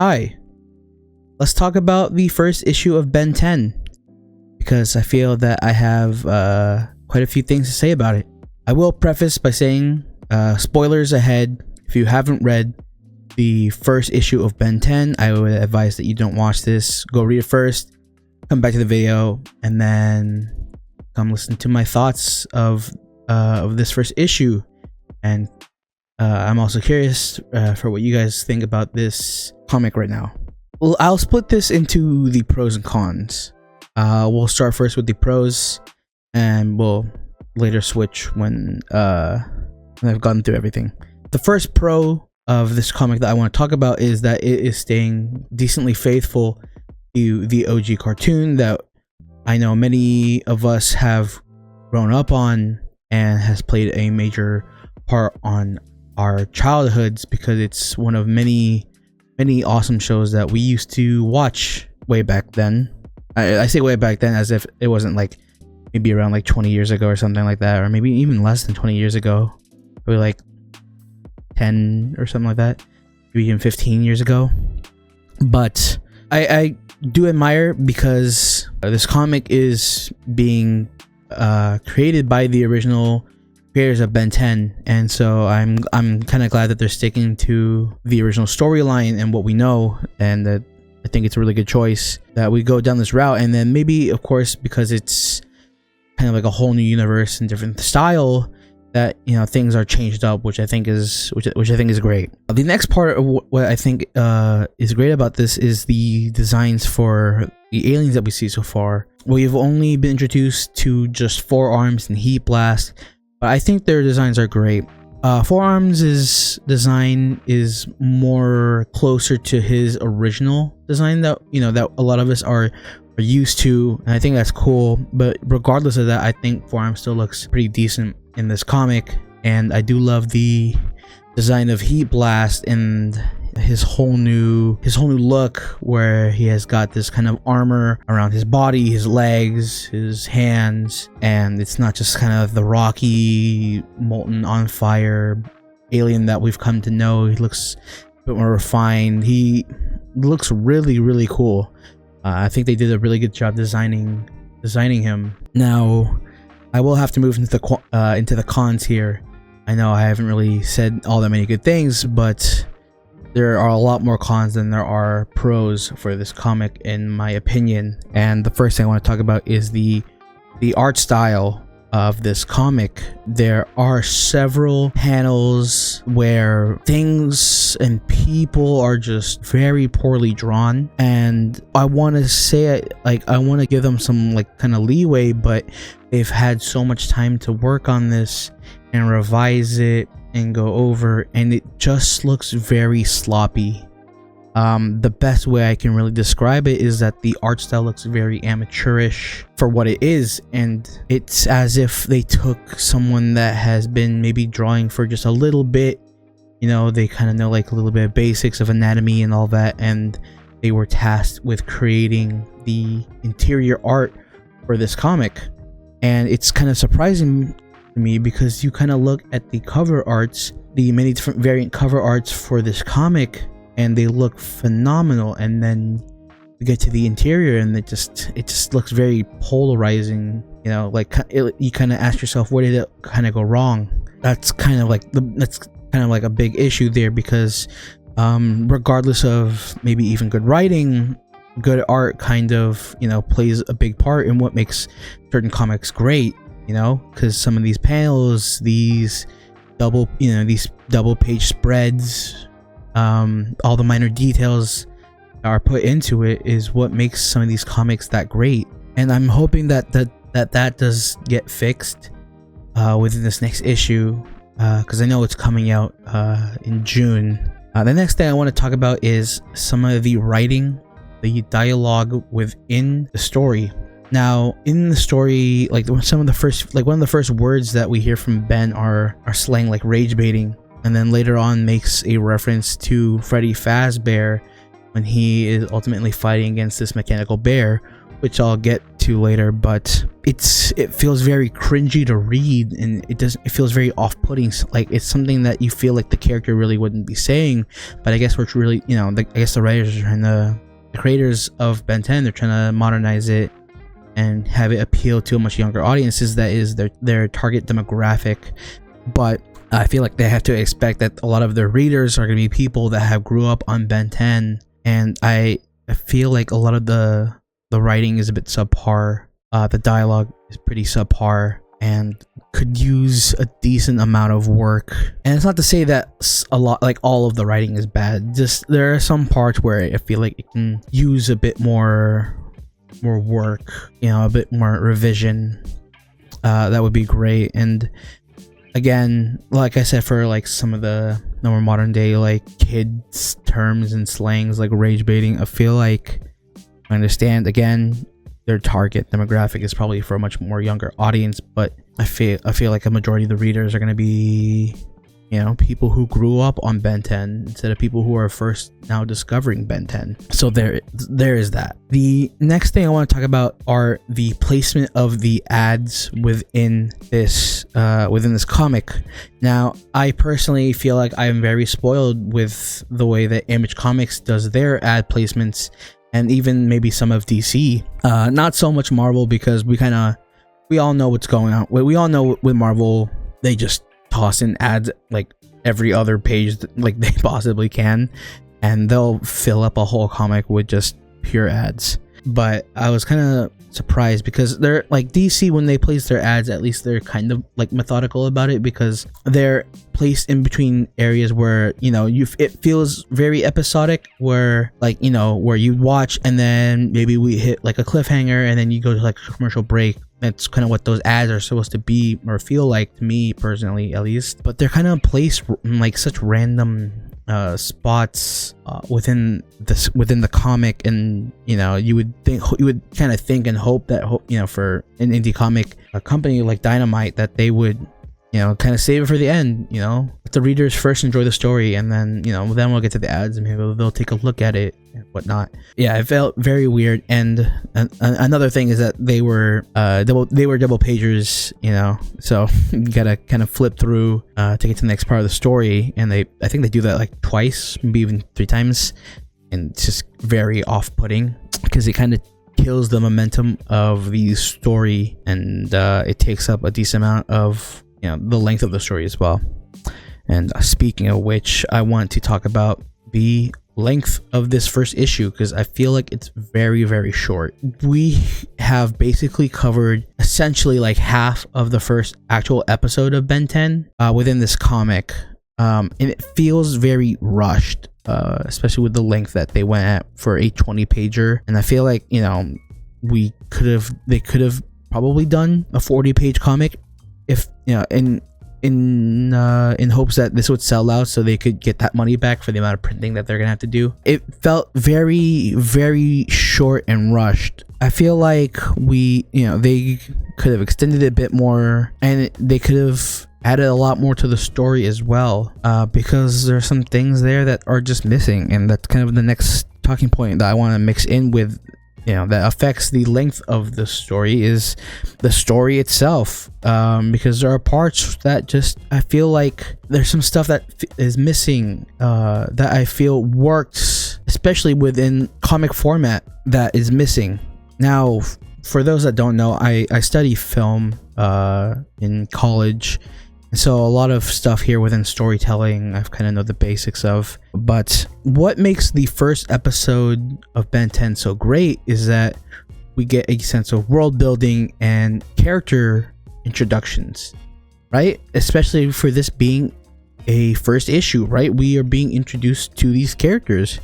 Hi, let's talk about the first issue of Ben 10 because I feel that I have quite a few things to say about it. I will preface by saying spoilers ahead. If you haven't read the first issue of Ben 10, I would advise that you don't watch this. Go read it first, come back to the video, and then come listen to my thoughts of this first issue. And I'm also curious for what you guys think about this comic right now. Well, I'll split this into the pros and cons. We'll start first with the pros, and we'll later switch when I've gone through everything. The first pro of this comic that I want to talk about is that it is staying decently faithful to the OG cartoon that I know many of us have grown up on and has played a major part on our childhoods, because it's one of many awesome shows that we used to watch way back then. I say way back then as if it wasn't like maybe around like 20 years ago or something like that, or maybe even less than 20 years ago, probably like 10 or something like that, maybe even 15 years ago. But I do admire, because this comic is being created by the original creators of Ben 10, and so I'm kind of glad that they're sticking to the original storyline and what we know, and that I think it's a really good choice that we go down this route. And then maybe, of course, because it's kind of like a whole new universe and different style, that, you know, things are changed up, which I think is great. The next part of what I think is great about this is the designs for the aliens that we see so far. We've only been introduced to just Four Arms and Heat Blast, but I think their designs are great. Four Arms' design is more closer to his original design that, you know, that a lot of us are used to, and I think that's cool. But regardless of that, I think Four Arms still looks pretty decent in this comic, and I do love the design of Heat Blast and his whole new look, where he has got this kind of armor around his body, his legs, his hands, and it's not just kind of the rocky, molten on fire alien that we've come to know. He looks a bit more refined. He looks really cool. I think they did a really good job designing him. Now, I will have to move into the cons here. I know I haven't really said all that many good things, but there are a lot more cons than there are pros for this comic, in my opinion. And the first thing I want to talk about is the art style of this comic. There are several panels where things and people are just very poorly drawn, and I want to say it, like, I want to give them some like kind of leeway, but they've had so much time to work on this and revise it and go over, and it just looks very sloppy. The best way I can really describe it is that the art style looks very amateurish for what it is, and it's as if they took someone that has been maybe drawing for just a little bit, you know, they kind of know like a little bit of basics of anatomy and all that, and they were tasked with creating the interior art for this comic. And it's kind of surprising to me, because you kind of look at the cover arts, the many different variant cover arts for this comic, and they look phenomenal, and then you get to the interior and it just looks very polarizing, you know, like you kind of ask yourself, where did it kind of go wrong? That's kind of like a big issue there, because regardless of maybe even good writing, good art kind of, you know, plays a big part in what makes certain comics great, you know, because some of these panels, these double page spreads, all the minor details that are put into it is what makes some of these comics that great. And I'm hoping that does get fixed within this next issue, because I know it's coming out in June. The next thing I want to talk about is some of the writing, the dialogue within the story. Now, in the story, like one of the first words that we hear from Ben are slang like rage baiting, and then later on makes a reference to Freddy Fazbear when he is ultimately fighting against this mechanical bear, which I'll get to later, but it feels very cringy to read, and it feels very off-putting. Like it's something that you feel like the character really wouldn't be saying, but I guess we're really, I guess the writers are trying to, the creators of Ben 10, they're trying to modernize it and have it appeal to a much younger audiences. That is their target demographic. But I feel like they have to expect that a lot of their readers are going to be people that have grew up on Ben 10, and I feel like a lot of the writing is a bit subpar. The dialogue is pretty subpar and could use a decent amount of work. And it's not to say that a lot, like all of the writing is bad. Just there are some parts where I feel like it can use a bit more work, a bit more revision. That would be great. And again, like I said, for like some of the more modern day like kids terms and slangs like rage baiting, I feel like I understand, again, their target demographic is probably for a much more younger audience, but I feel like a majority of the readers are going to be, people who grew up on Ben 10 instead of people who are first now discovering Ben 10. So there is that. The next thing I want to talk about are the placement of the ads within this comic. Now, I personally feel like I am very spoiled with the way that Image Comics does their ad placements, and even maybe some of DC. Not so much Marvel, because we all know what's going on. We all know with Marvel, they just toss in ads like every other page like they possibly can, and they'll fill up a whole comic with just pure ads. But I was kind of surprised because they're like DC, when they place their ads, at least they're kind of like methodical about it, because they're placed in between areas where it feels very episodic, where like where you watch and then maybe we hit like a cliffhanger and then you go to like a commercial break. That's kind of what those ads are supposed to be or feel like to me personally, at least. But they're kind of placed in like such random spots within the comic, and you would kind of think and hope that for an indie comic, a company like Dynamite, that they would kind of save it for the end, let the readers first enjoy the story, and then we'll get to the ads and maybe they'll take a look at it and whatnot. Yeah, it felt very weird. And another thing is that they were double pagers, so you gotta kind of flip through to get to the next part of the story, and I think they do that like twice, maybe even 3 times, and it's just very off-putting because it kind of kills the momentum of the story, and it takes up a decent amount of the length of the story as well. And speaking of which, I want to talk about the length of this first issue, because I feel like it's very, very short. We have basically covered essentially like half of the first actual episode of Ben 10 within this comic, and it feels very rushed, especially with the length that they went at for a 20-pager. And I feel like they could have probably done a 40-page comic if in hopes that this would sell out so they could get that money back for the amount of printing that they're gonna have to do. It felt very, very short and rushed. I feel like they could have extended it a bit more, and they could have added a lot more to the story as well, because there are some things there that are just missing, and that's kind of the next talking point that I want to mix in with that affects the length of the story, is the story itself, because there are parts that just, I feel like there's some stuff that is missing, that I feel works, especially within comic format, that is missing. Now, for those that don't know, I study film in college, so a lot of stuff here within storytelling I've kind of know the basics of. But what makes the first episode of Ben 10 so great is that we get a sense of world building and character introductions, right? Especially for this being a first issue, right? We are being introduced to these characters,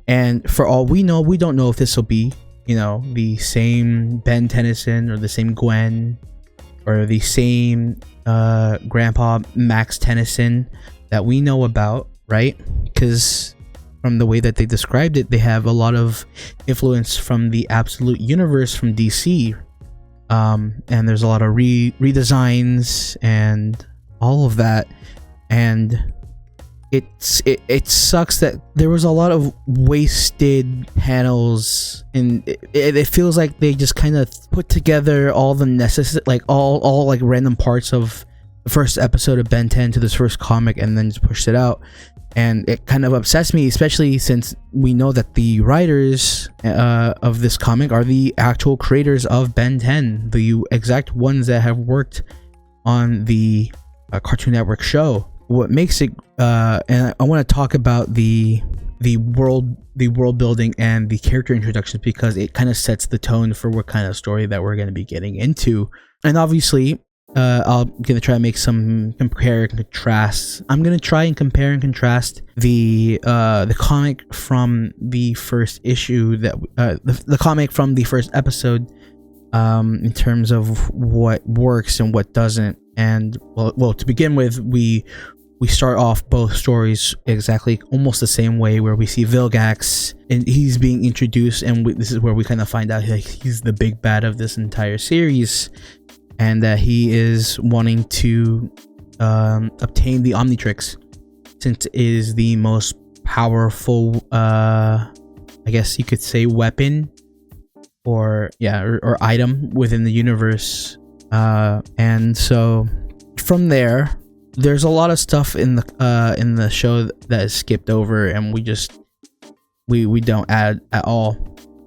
and for all we know, we don't know if this will be the same Ben Tennyson or the same Gwen or the same Grandpa Max Tennyson that we know about, right? Because from the way that they described it, they have a lot of influence from the Absolute Universe from DC, and there's a lot of redesigns and all of that, and it sucks that there was a lot of wasted panels, and it feels like they just kind of put together all the necessary, like all like random parts of the first episode of Ben 10 to this first comic, and then just pushed it out. And it kind of upsets me, especially since we know that the writers of this comic are the actual creators of Ben 10, the exact ones that have worked on the Cartoon Network show. What makes it, and I want to talk about the world building and the character introductions, because it kind of sets the tone for what kind of story that we're going to be getting into. And obviously, I'm gonna try to make some compare and contrast. I'm gonna try and compare and contrast the comic from the first issue that the comic from the first episode, in terms of what works and what doesn't. And well, to begin with, we start off both stories exactly almost the same way, where we see Vilgax and he's being introduced, and this is where we kind of find out he's the big bad of this entire series, and that he is wanting to obtain the Omnitrix, since it is the most powerful, I guess you could say, weapon or item within the universe. And so from there's a lot of stuff in the show that is skipped over, and we don't add at all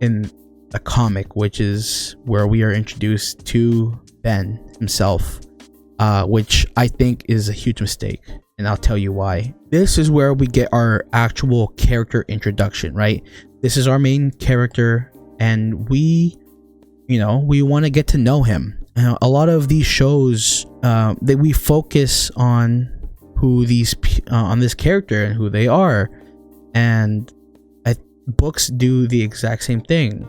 in the comic, which is where we are introduced to Ben himself, which I think is a huge mistake, and I'll tell you why. This is where we get our actual character introduction, right? This is our main character, and we want to get to know him. A lot of these shows, that we focus on on this character and who they are, and books do the exact same thing,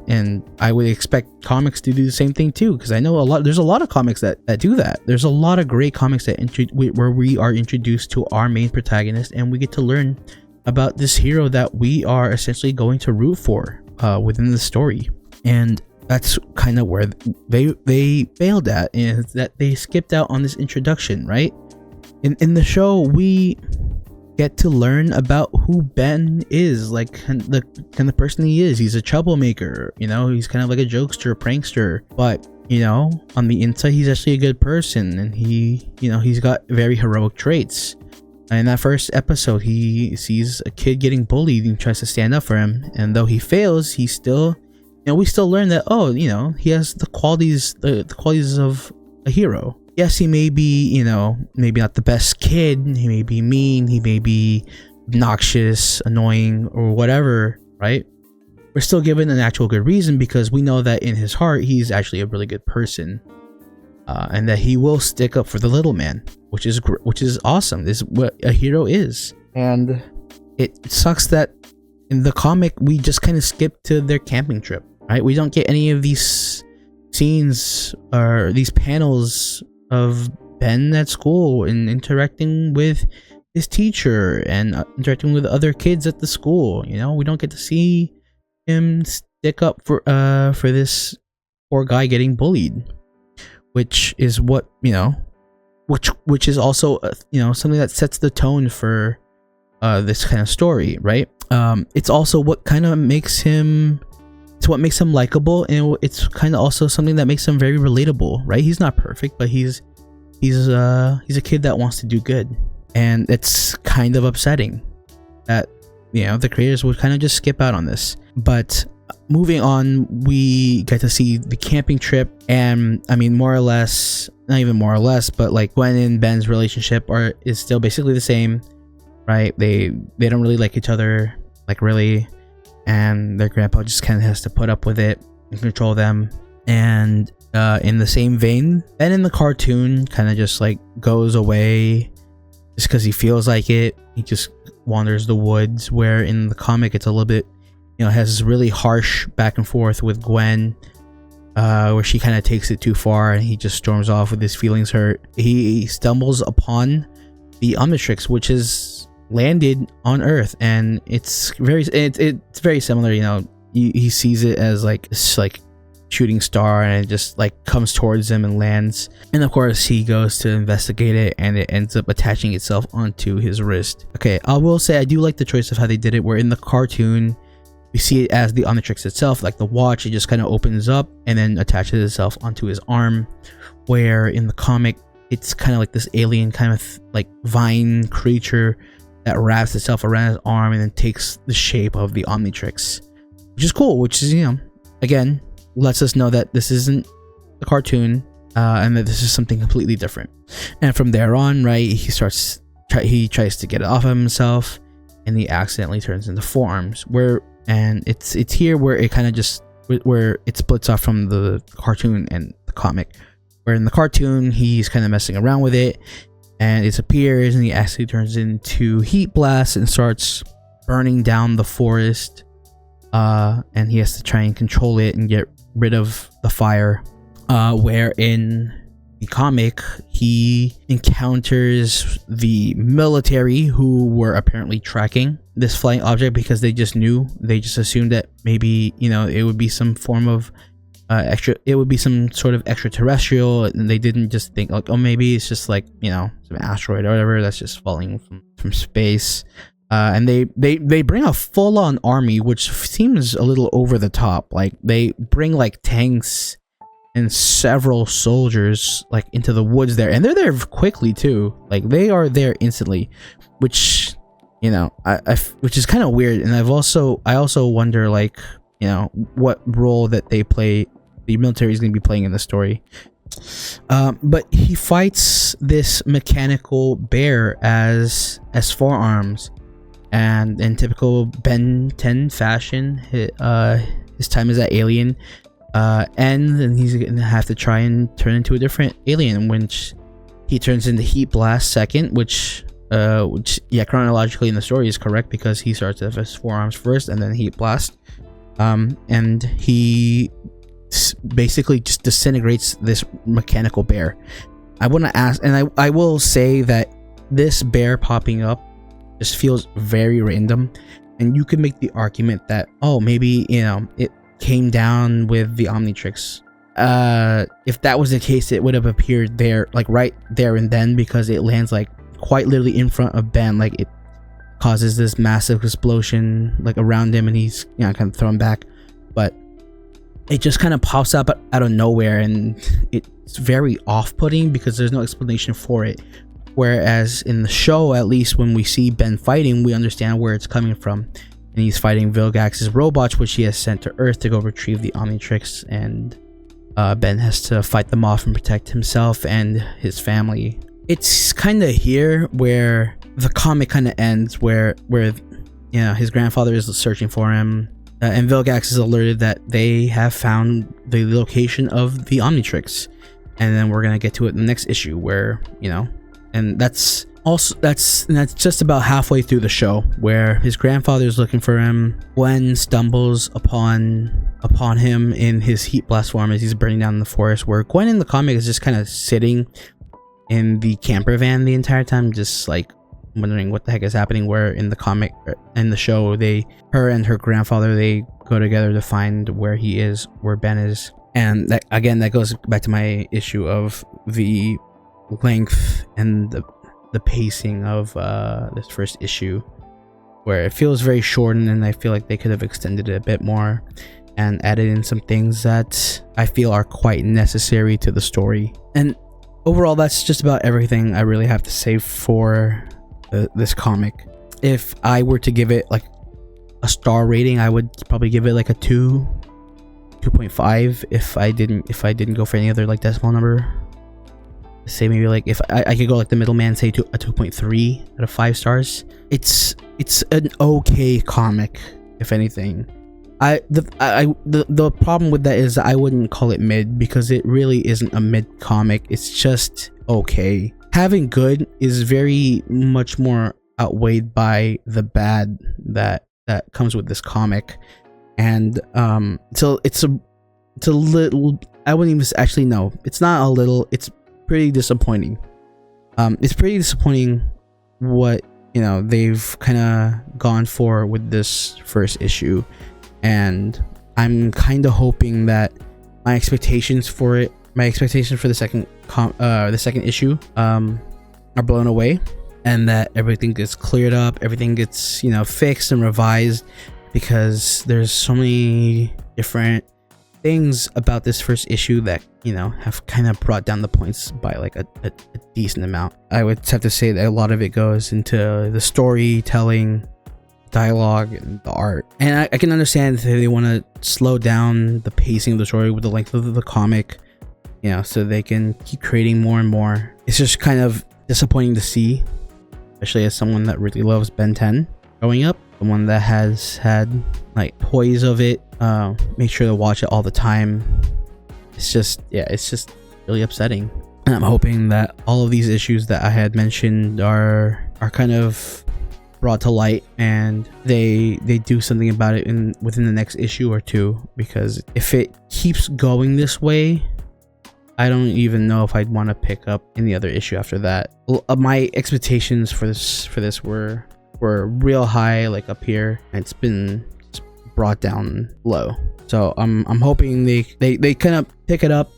and I would expect comics to do the same thing too, because I know there's a lot of comics that do that. There's a lot of great comics where we are introduced to our main protagonist, and we get to learn about this hero that we are essentially going to root for within the story. And that's kind of where they failed at, is that they skipped out on this introduction, right? In the show, we get to learn about who Ben is, like the kind of person he is. He's a troublemaker, he's kind of like a jokester, prankster, but on the inside he's actually a good person, and he's got very heroic traits. In that first episode, he sees a kid getting bullied and tries to stand up for him, and though he fails, he still, we still learn that, he has the qualities of a hero. Yes, he may be, maybe not the best kid. He may be mean. He may be obnoxious, annoying, or whatever, right? We're still given an actual good reason, because we know that in his heart, he's actually a really good person, and that he will stick up for the little man, which is awesome. This is what a hero is. And it sucks that in the comic, we just kind of skip to their camping trip, right? We don't get any of these scenes or these panels of Ben at school and interacting with his teacher and interacting with other kids at the school. We don't get to see him stick up for this poor guy getting bullied, which is what which is also something that sets the tone for this kind of story, right? It's also what kind of makes him. It's what makes him likable, and it's kind of also something that makes him very relatable, right? He's not perfect, but he's a kid that wants to do good, and it's kind of upsetting that the creators would kind of just skip out on this. But moving on, we get to see the camping trip, and I mean, more or less, not even more or less, but like Gwen and Ben's relationship is still basically the same, right? They don't really like each other, like really. And their grandpa just kind of has to put up with it and control them. And in the same vein, Ben in the cartoon kind of just like goes away just because he feels like it. He just wanders the woods, where in the comic it's a little bit, has this really harsh back and forth with Gwen, where she kind of takes it too far, and he just storms off with his feelings hurt. He stumbles upon the Omnitrix, which is landed on Earth, and it's very similar. He sees it as like shooting star, and it just like comes towards him and lands. And of course he goes to investigate it, and it ends up attaching itself onto his wrist. Okay, I will say I do like the choice of how they did it, where in the cartoon we see it as the Omnitrix itself, like the watch. It just kind of opens up and then attaches itself onto his arm, where in the comic it's kind of like this alien kind of like vine creature that wraps itself around his arm and then takes the shape of the Omnitrix, which is cool, which is, you know, again, lets us know that this isn't a cartoon, and that this is something completely different. And from there on, right, he tries to get it off of himself, and he accidentally turns into forearms, and it's here where it kind of just, where it splits off from the cartoon and the comic, where in the cartoon he's kind of messing around with it, and it appears, and he actually turns into Heat Blast and starts burning down the forest, and he has to try and control it and get rid of the fire, where in the comic he encounters the military, who were apparently tracking this flying object because they just assumed that maybe, you know, it would be some form of it would be some sort of extraterrestrial, and they didn't just think like, oh, maybe it's just like, you know, some asteroid or whatever that's just falling from space. And they bring a full-on army, which seems a little over the top. Like, they bring like tanks and several soldiers like into the woods there, and they're there quickly too. Like, they are there instantly, which, you know, which is kind of weird. And I also wonder, like, you know, what role that the military is going to be playing in the story. But he fights this mechanical bear as forearms, and in typical Ben 10 fashion, his time as that alien ends, and he's gonna have to try and turn into a different alien, which he turns into Heat Blast second, which yeah, chronologically in the story is correct, because he starts with his forearms first and then Heat Blast, and he basically just disintegrates this mechanical bear. I want to ask, and I will say that this bear popping up just feels very random, and you could make the argument that, oh, maybe, you know, it came down with the Omnitrix. If that was the case, it would have appeared there, like right there and then, because it lands like quite literally in front of Ben. Like, it causes this massive explosion like around him, and he's, you know, kind of thrown back. But it just kind of pops up out of nowhere, and it's very off-putting because there's no explanation for it. Whereas in the show, at least when we see Ben fighting, we understand where it's coming from. And he's fighting Vilgax's robots, which he has sent to Earth to go retrieve the Omnitrix, and Ben has to fight them off and protect himself and his family. It's kind of here where the comic kind of ends, where you know, his grandfather is searching for him, and Vilgax is alerted that they have found the location of the Omnitrix. And then we're gonna get to it in the next issue, where, you know, and that's just about halfway through the show, where his grandfather is looking for him. Gwen stumbles upon him in his Heat Blast form as he's burning down the forest, where Gwen in the comic is just kind of sitting in the camper van the entire time, just like wondering what the heck is happening, where in the comic, in the show, her and her grandfather, they go together to find where he is, where Ben is. And that, again, that goes back to my issue of the length and the pacing of this first issue, where it feels very shortened, and I feel like they could have extended it a bit more and added in some things that I feel are quite necessary to the story. And overall, that's just about everything I really have to say for this comic. If I were to give it like a star rating, I would probably give it like a 2.5 if I didn't go for any other like decimal number. Say maybe like if I could go like the middleman, say a 2.3 out of 5 stars. It's an okay comic, if anything. The problem with that is I wouldn't call it mid, because it really isn't a mid comic. It's just okay. Having good is very much more outweighed by the bad that comes with this comic. And so it's a little, I wouldn't even actually, no, it's not a little, it's pretty disappointing. It's pretty disappointing what, you know, they've kind of gone for with this first issue, and I'm kind of hoping that my expectations for it, my expectations for the second issue are blown away, and that everything gets cleared up, everything gets, you know, fixed and revised, because there's so many different things about this first issue that, you know, have kind of brought down the points by like a decent amount. I would have to say that a lot of it goes into the storytelling, dialogue, and the art. And I can understand if they want to slow down the pacing of the story with the length of the comic, you know, so they can keep creating more and more. It's just kind of disappointing to see, especially as someone that really loves Ben 10 growing up, someone that has had like toys of it, make sure to watch it all the time. It's just, yeah, it's just really upsetting. And I'm hoping that all of these issues that I had mentioned are kind of brought to light, and they do something about it within the next issue or two, because if it keeps going this way, I don't even know if I'd want to pick up any other issue after that. My expectations for this were real high, like up here, and it's been brought down low. So I'm hoping they kind of pick it up,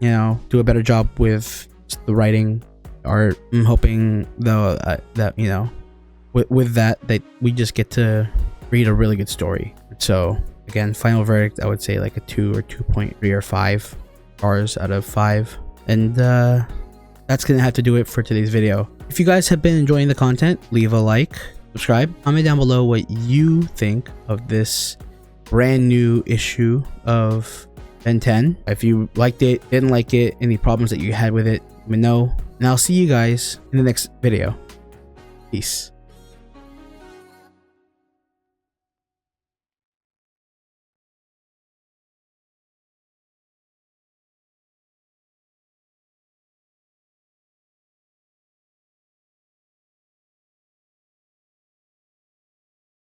you know, do a better job with the writing, art. I'm hoping though that, you know, with that we just get to read a really good story. So again, final verdict, I would say like a 2 or 2.3 or 5 stars out of 5. And that's gonna have to do it for today's video. If you guys have been enjoying the content, leave a like, subscribe, comment down below what you think of this brand new issue of Ben 10. If you liked it, didn't like it, any problems that you had with it, let me know, and I'll see you guys in the next video. Peace.